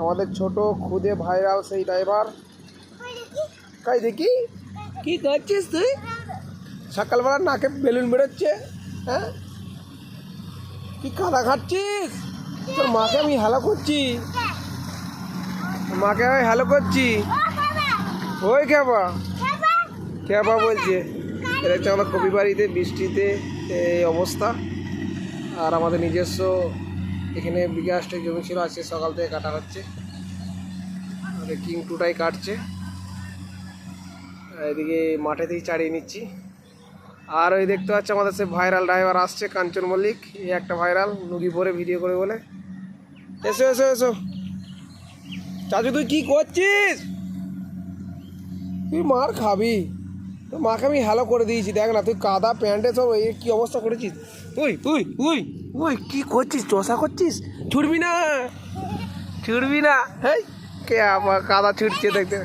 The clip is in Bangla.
আমাদের ছোট খুদে ভাইরাল সেই ড্রাইভার। কাই দেখি কি করছিস তুই? সকালবেলা নাকে বেলুন বেরোচ্ছে, হ্যাঁ? কি কাদা খাচ্ছিস? তোর মাকে আমি হ্যালো করছি, মাকে আমি হ্যালো করছি। ওই খেপা খেপা বলছে। এটা হচ্ছে আমাদের কপি বাড়িতে বৃষ্টিতে এই অবস্থা। আর আমাদের নিজস্ব এখানে বিঘা আষ্টেক জমি ছিল, আজকে সকাল থেকে কাটা হচ্ছে। আমাদের কিং টুটাই কাটছে, এদিকে মাঠে থেকে চাড়িয়ে নিচ্ছি। আর ওই দেখতে পাচ্ছি আমাদের সে ভাইরাল ড্রাইভার আসছে, কাঞ্চন মল্লিক। এই একটা ভাইরাল নুগি পরে ভিডিও করে বলে। এসো এসো এসো। চাচু তুই কি করছিস? তুই মার খাবি। তো মাকে আমি হ্যালো করে দিয়েছি, দেখ না তুই কাদা প্যান্টে সব এই কী অবস্থা করেছিস। তুই তুই তুই তুই কী করছিস? চষা করছিস? ছুটবি না, ছুটবি না। হ্যাঁ কে আবার কাদা ছুটছে দেখতে।